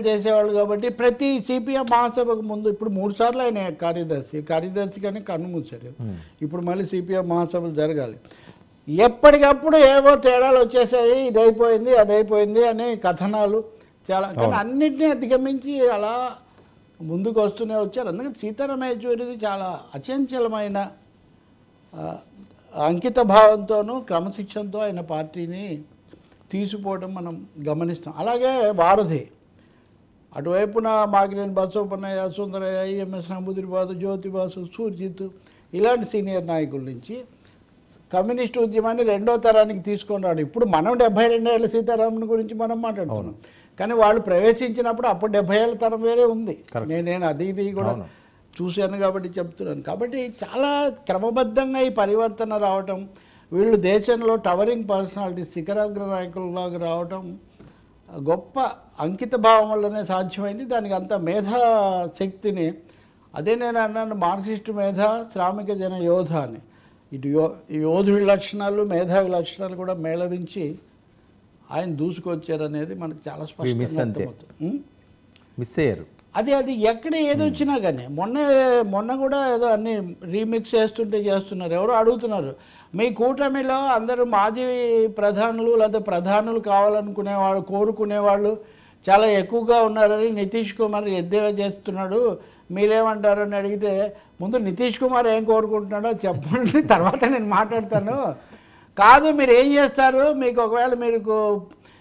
చేసేవాళ్ళు కాబట్టి ప్రతి సిపిఎం మహాసభకు ముందు ఇప్పుడు 3 సార్లు ఆయన కార్యదర్శి కానీ కన్ను మూసారు. ఇప్పుడు మళ్ళీ సిపిఎం మహాసభలు జరగాలి. ఎప్పటికప్పుడు ఏవో తేడాలు వచ్చేసాయి, ఇదైపోయింది అదైపోయింది అనే కథనాలు చాలా. కానీ అన్నింటినీ అధిగమించి అలా ముందుకు వస్తూనే వచ్చారు. అందుకని సీతారాం యేచూరిది చాలా అచంచలమైన అంకిత భావంతోనూ క్రమశిక్షణతో ఆయన పార్టీని తీసిపోవడం మనం గమనిస్తాం. అలాగే వారధి అటువైపున మాకినేని బసవపన్నయ్య, సుందరయ్య, ఈఎంఎస్ నమూదిరిబాదు, జ్యోతిబాసు, సూర్జిత్ ఇలాంటి సీనియర్ నాయకుల నుంచి కమ్యూనిస్ట్ ఉద్యమాన్ని 2వ తరానికి తీసుకొని రాడు. ఇప్పుడు మనం 72 ఏళ్ళ సీతారామన్ గురించి మనం మాట్లాడుతున్నాం, కానీ వాళ్ళు ప్రవేశించినప్పుడు అప్పుడు 70 ఏళ్ళ తరం వేరే ఉంది. నేను అది ఇది కూడా చూశాను కాబట్టి చెప్తున్నాను. కాబట్టి చాలా క్రమబద్ధంగా ఈ పరివర్తన రావటం, వీళ్ళు దేశంలో టవరింగ్ పర్సనాలిటీ శిఖరాగ్ర నాయకులలాగా రావటం గొప్ప అంకిత భావం వల్లనే సాధ్యమైంది. దానికి అంత మేధా శక్తిని, అదే నేను అన్నాను మార్క్సిస్టు మేధ, శ్రామిక జన యోధ అని, ఇటు యోధుడి లక్షణాలు మేధావి లక్షణాలు కూడా మేళవించి ఆయన దూసుకొచ్చారనేది మనకు చాలా స్పష్టంగా అర్థమవుతుంది. మిస్ అయ్యారు అది ఎక్కడ ఏది వచ్చినా కానీ మొన్న కూడా ఏదో అన్ని రీమిక్స్ చేస్తున్నారు. ఎవరో అడుగుతున్నారు, మీ కూటమిలో అందరూ మాజీ ప్రధానులు లేదా ప్రధానులు కావాలనుకునేవాళ్ళు కోరుకునేవాళ్ళు చాలా ఎక్కువగా ఉన్నారని నితీష్ కుమార్ ఎద్దేవా చేస్తున్నాడు, మీరేమంటారని అడిగితే ముందు నితీష్ కుమార్ ఏం కోరుకుంటున్నాడో చెప్పండి, తర్వాత నేను మాట్లాడతాను. కాదు మీరు ఏం చేస్తారు, మీకు ఒకవేళ మీకు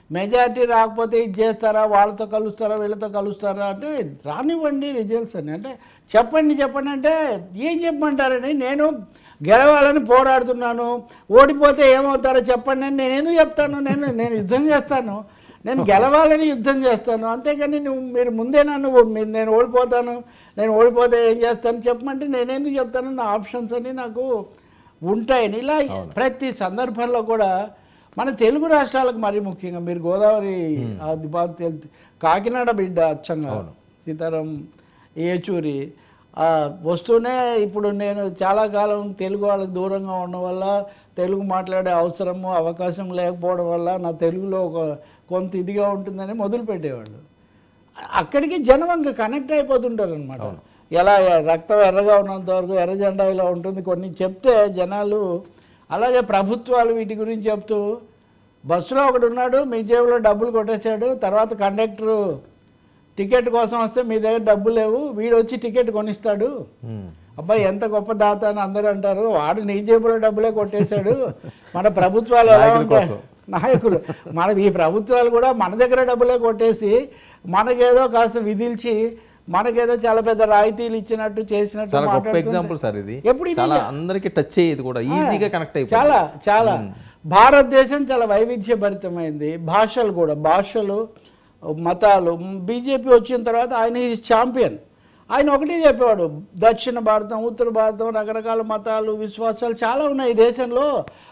మెజారిటీ రాకపోతే ఇది చేస్తారా, వాళ్ళతో కలుస్తారా వీళ్ళతో కలుస్తారా అంటే రానివ్వండి రిజల్ట్స్ అని. అంటే చెప్పండి అంటే ఏం చెప్పమంటారని, నేను గెలవాలని పోరాడుతున్నాను, ఓడిపోతే ఏమవుతారో చెప్పండి అని నేను ఎందుకు చెప్తాను, నేను యుద్ధం చేస్తాను, నేను గెలవాలని యుద్ధం చేస్తాను, అంతేగాని మీరు ముందే నేను ఓడిపోతే ఏం చేస్తాను చెప్పమంటే నేను ఎందుకు చెప్తాను, నా ఆప్షన్స్ అని నాకు ఉంటాయని. ఇలా ప్రతి సందర్భంలో కూడా మన తెలుగు రాష్ట్రాలకు మరీ ముఖ్యంగా మీరు గోదావరి కాకినాడ బిడ్డ అచ్చంగా సీతారాం యేచూరి వస్తూనే, ఇప్పుడు నేను చాలా కాలం తెలుగు వాళ్ళకి దూరంగా ఉండడం వల్ల, తెలుగు మాట్లాడే అవసరము అవకాశం లేకపోవడం వల్ల నా తెలుగులో కొంత ఇదిగా ఉంటుందని మొదలుపెట్టేవాళ్ళు. అక్కడికి జనం ఇంకా కనెక్ట్ అయిపోతుంటారు అనమాట. ఎలా రక్తం ఎర్రగా ఉన్నంత వరకు ఎర్ర జెండా ఇలా ఉంటుంది కొన్ని చెప్తే జనాలు. అలాగే ప్రభుత్వాలు వీటి గురించి చెప్తూ, బస్సులో ఒకడు ఉన్నాడు మీ జేబులో డబ్బులు కొట్టేశాడు, తర్వాత కండక్టరు టికెట్ కోసం వస్తే మీ దగ్గర డబ్బులు లేవు, వీడు వచ్చి టికెట్ కొనిస్తాడు, అబ్బాయి ఎంత గొప్ప దాత అని అందరూ అంటారు, వాడు నీ జేబులో డబ్బులే కొట్టేశాడు. మన ప్రభుత్వాలు ఎలా ఉంటాయి, నాయకులు ఈ ప్రభుత్వాలు కూడా మన దగ్గర డబ్బులే కొట్టేసి మనకేదో కాస్త విధిల్చి మనకేదో చాలా పెద్ద రాయితీలు ఇచ్చినట్టు చేసినట్టు చాలా. భారతదేశం చాలా వైవిధ్యభరితమైంది, భాషలు మతాలు. బీజేపీ వచ్చిన తర్వాత ఆయన ఛాంపియన్. ఆయన ఒకటే చెప్పేవాడు, దక్షిణ భారతం ఉత్తర భారతం రకరకాల మతాలు విశ్వాసాలు చాలా ఉన్నాయి ఈ దేశంలో.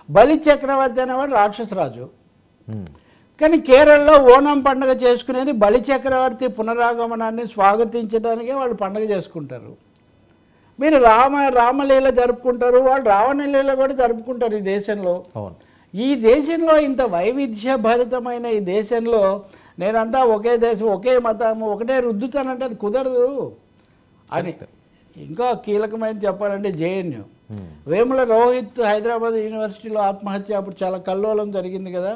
బలి చక్రవర్తి అనేవాడు రాక్షసరాజు, కానీ కేరళలో ఓణం పండుగ చేసుకునేది బలి చక్రవర్తి పునరాగమనాన్ని స్వాగతించడానికే వాళ్ళు పండుగ చేసుకుంటారు. మీరు రామలీల జరుపుకుంటారు, వాళ్ళు రావణలీల కూడా జరుపుకుంటారు ఈ దేశంలో. ఈ దేశంలో ఇంత వైవిధ్యభరితమైన ఈ దేశంలో నేనంతా ఒకే దేశం ఒకే మతము ఒకటే రుద్దుతానంటే అది కుదరదు అని. ఇంకా కీలకమైనది చెప్పాలంటే జేఎన్యూ, వేముల రోహిత్ హైదరాబాద్ యూనివర్సిటీలో ఆత్మహత్య అప్పుడు చాలా కల్లోలం జరిగింది కదా.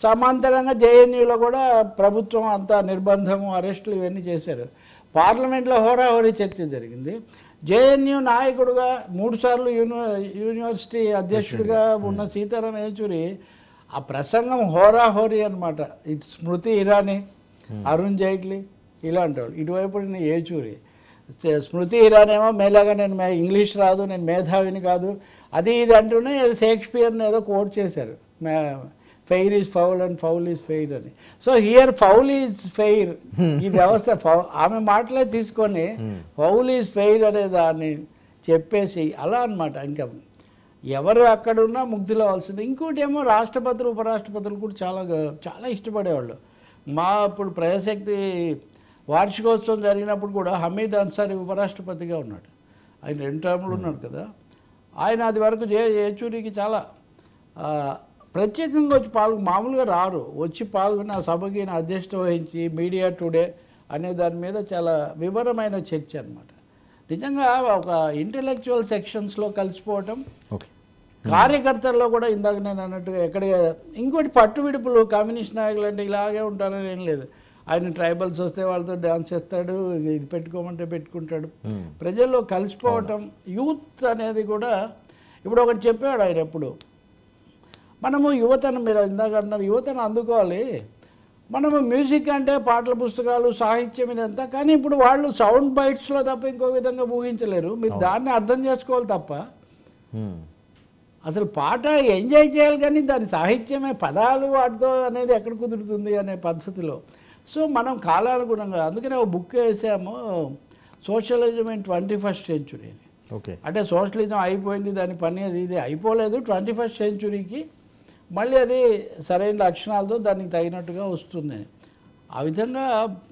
సమాంతరంగా జేఎన్యూలో కూడా ప్రభుత్వం అంతా నిర్బంధము అరెస్టులు ఇవన్నీ చేశారు. పార్లమెంట్లో హోరాహోరీ చర్చ జరిగింది. జేఎన్యూ నాయకుడుగా 3 సార్లు యూనివర్సిటీ అధ్యక్షుడిగా ఉన్న సీతారాం యేచూరి ఆ ప్రసంగం హోరాహోరీ అనమాట. ఇది స్మృతి ఇరానీ, అరుణ్ జైట్లీ ఇలాంటి వాళ్ళు, ఇటువైపు యేచూరి. స్మృతి ఇరానీ ఏమో మేలాగా నేను ఇంగ్లీష్ రాదు, నేను మేధావిని కాదు, అది ఇది అంటూనే షేక్స్పియర్ని ఏదో కోట్ చేశారు, fair is foul and foul is fair అని. So here foul is fair, ఈ వ్యవస్థ ఆమె మాటలే తీసుకొని ఫౌల్ ఈజ్ ఫెయిర్ అనే దాన్ని చెప్పేసి అలా అనమాట. ఇంకా ఎవరు అక్కడున్నా ముగ్ధులు అవ్వాల్సింది. ఇంకోటి ఏమో రాష్ట్రపతులు ఉపరాష్ట్రపతులు కూడా చాలా ఇష్టపడేవాళ్ళు. ఇప్పుడు ప్రజాశక్తి వార్షికోత్సవం జరిగినప్పుడు కూడా హమీద్ అన్సారీ ఉపరాష్ట్రపతిగా ఉన్నాడు, ఆయన 2 టర్ములు ఉన్నాడు కదా. ఆయన అది వరకు యేచూరికి చాలా ప్రత్యేకంగా వచ్చి మామూలుగా రారు, వచ్చి పాల్గొని ఆ సభకి అధ్యక్షత వహించి మీడియా టుడే అనే దాని మీద చాలా వివరమైన చర్చ అనమాట. నిజంగా ఒక ఇంటలెక్చువల్ సెక్షన్స్లో కలిసిపోవటం, కార్యకర్తల్లో కూడా ఇందాక నేను అన్నట్టుగా ఎక్కడ ఇంకోటి పట్టు విడుపులు కమ్యూనిస్ట్ నాయకులు అంటే ఇలాగే ఉంటారని ఏం లేదు. ఆయన ట్రైబల్స్ వస్తే వాళ్ళతో డ్యాన్స్ చేస్తాడు, ఇది పెట్టుకోమంటే పెట్టుకుంటాడు. ప్రజల్లో కలిసిపోవటం, యూత్ అనేది కూడా ఇప్పుడు ఒకటి చెప్పాడు ఆయన ఎప్పుడు, మనము యువతను, మీరు ఇందాక అన్నారు యువతను అందుకోవాలి. మనము మ్యూజిక్ అంటే పాటల పుస్తకాలు, సాహిత్యం ఇదంతా, కానీ ఇప్పుడు వాళ్ళు సౌండ్ బైట్స్లో తప్ప ఇంకో విధంగా ఊహించలేరు. మీరు దాన్ని అర్థం చేసుకోవాలి తప్ప అసలు పాట ఎంజాయ్ చేయాలి, కానీ దాని సాహిత్యమే పదాలు వాటితో అనేది ఎక్కడ కుదురుతుంది అనే పద్ధతిలో. సో మనం కాలానుగుణంగా, అందుకనే ఒక బుక్ వేసాము, సోషలిజం ఇన్ 21st century అని. ఓకే, అంటే సోషలిజం అయిపోయింది, దాని పని అది ఇది అయిపోలేదు, 21st centuryకి మళ్ళీ అది సరైన లక్షణాలతో దానికి తగినట్టుగా వస్తుంది. ఆ విధంగా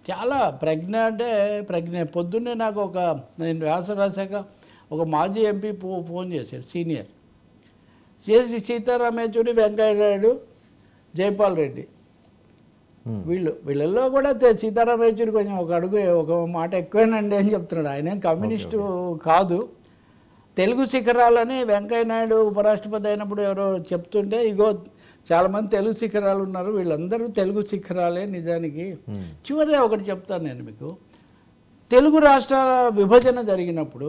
చాలా ప్రజ్ఞ అంటే ప్రజ్ఞ. పొద్దున్నే నాకు నేను వ్యాసం రాశాక ఒక మాజీ ఎంపీ ఫోన్ చేశాడు, సీనియర్, చేసి సీతారాం యేచూరి, వెంకయ్య నాయుడు, జైపాల్ రెడ్డి, వీళ్ళల్లో కూడా సీతారాం యేచూరి కొంచెం ఒక మాట ఎక్కువేనండి అని చెప్తున్నాడు. ఆయన కమ్యూనిస్టు కాదు. తెలుగు శిఖరాలని వెంకయ్య నాయుడు ఉపరాష్ట్రపతి అయినప్పుడు ఎవరో చెప్తుంటే, ఇగో చాలామంది తెలుగు శిఖరాలు ఉన్నారు, వీళ్ళందరూ తెలుగు శిఖరాలే నిజానికి. చివరిగా ఒకటి చెప్తాను నేను మీకు. తెలుగు రాష్ట్రాల విభజన జరిగినప్పుడు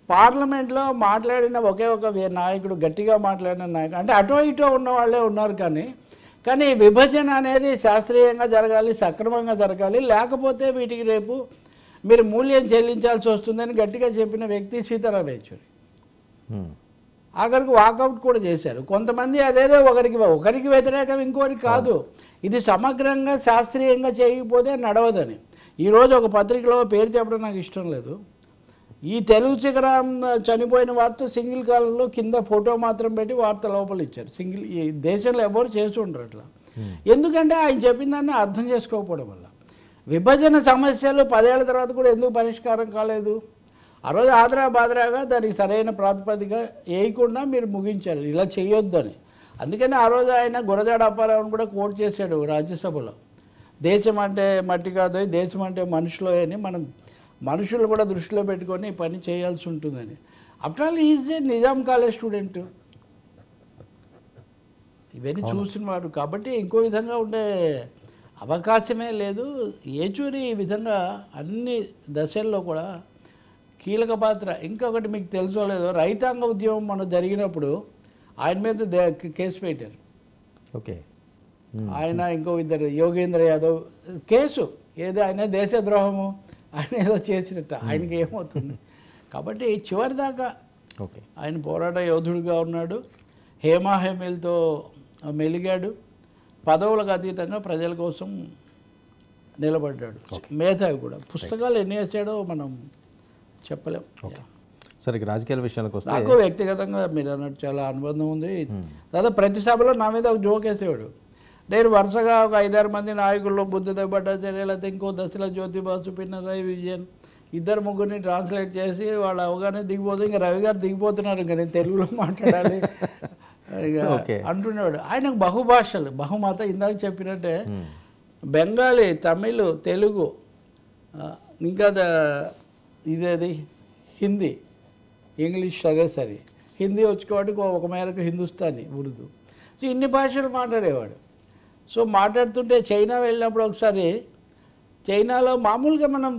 పార్లమెంట్లో మాట్లాడిన ఒకే ఒక నాయకుడు, గట్టిగా మాట్లాడిన నాయకుడు, అంటే అటో ఇటో ఉన్న వాళ్ళే ఉన్నారు, కానీ విభజన అనేది శాస్త్రీయంగా జరగాలి, సక్రమంగా జరగాలి, లేకపోతే వీటికి రేపు మీరు మూల్యం చెల్లించాల్సి వస్తుందని గట్టిగా చెప్పిన వ్యక్తి సీతారాం యేచూరి. ఆఖరికి వాకౌట్ కూడా చేశారు. కొంతమంది అదేదో ఒకరికి వ్యతిరేకం, ఇంకోరికి కాదు, ఇది సమగ్రంగా శాస్త్రీయంగా చేయకపోతే నడవదని. ఈరోజు ఒక పత్రికలో పేరు చెప్పడం నాకు ఇష్టం లేదు, ఈ తెలుగు శిఖరం చనిపోయిన వార్త సింగిల్ కాలంలో కింద ఫోటో మాత్రం పెట్టి వార్త లోపల ఇచ్చారు. ఈ దేశంలో ఎవరు చేసి ఉండరు అట్లా. ఎందుకంటే ఆయన చెప్పిన దాన్ని అర్థం చేసుకోకపోవడం వల్ల. విభజన సమస్యలు 10 ఏళ్ల తర్వాత కూడా ఎందుకు పరిష్కారం కాలేదు? ఆ రోజు బాదరాగా దానికి సరైన ప్రాతిపదిక వేయకుండా మీరు ముగించారు, ఇలా చేయొద్దని. అందుకని ఆ రోజు ఆయన గురజాడ అప్పారావుని కూడా కోట్ చేశాడు రాజ్యసభలో, దేశం అంటే మట్టి కాదు, దేశం అంటే మనుషులు అని, మనం మనుషులు కూడా దృష్టిలో పెట్టుకొని పని చేయాల్సి ఉంటుందని. After all is a Nizam college student, ఇవన్నీ చూసిన వాడు. కాబట్టి ఇంకో విధంగా ఉండే అవకాశమే లేదు. యేచూరి ఈ విధంగా అన్ని దశల్లో కూడా కీలక పాత్ర. ఇంకొకటి మీకు తెలుసో లేదో, రైతాంగ ఉద్యమం మనం జరిగినప్పుడు ఆయన మీద కేసు పెట్టారు. ఓకే, ఆయన ఇంకో ఇద్దరు, యోగేంద్ర యాదవ్ కేసు, ఏదో ఆయన దేశద్రోహము ఆయన ఏదో చేసినట్టు, ఆయనకి ఏమవుతుంది. కాబట్టి చివరిదాకా ఓకే, ఆయన పోరాట యోధుడిగా ఉన్నాడు, హేమాహేమీలతో మెలిగాడు, పదవులకు అతీతంగా ప్రజల కోసం నిలబడ్డాడు. మేధావి కూడా. పుస్తకాలు ఎన్ని వేసాడో మనం చెప్పలేం. సరే, రాజకీయాల విషయానికి వస్తే నాకు వ్యక్తిగతంగా మీరు అన్నట్టు చాలా అనుబంధం ఉంది. దాదాపు ప్రతి సభలో నా మీద ఒక జోక్ వేసేవాడు. నేను వరుసగా ఒక 5-6 మంది నాయకుల్లో బుద్ధదేవ్ భట్టాచార్య, లేకపోతే ఇంకో దశల జ్యోతిబాసు, పినరయి విజయన్, 2-3 ట్రాన్స్లేట్ చేసి వాళ్ళు అవగానే దిగిపోతే, ఇంకా రవి గారు దిగిపోతున్నారు, ఇంకా నేను తెలుగులో మాట్లాడాలి అంటున్నాడు. ఆయనకు బహుభాషలు, బహుమత, ఇందాక చెప్పినట్టే బెంగాలీ, తమిళ్, తెలుగు, ఇంకా ఇదేది హిందీ, ఇంగ్లీష్ సరే హిందీ వచ్చుకోబట్టి ఒక మేరకు హిందుస్థానీ, ఉర్దూ, సో ఇన్ని భాషలు మాట్లాడేవాడు. సో మాట్లాడుతుంటే చైనా వెళ్ళినప్పుడు ఒకసారి, చైనాలో మామూలుగా మనం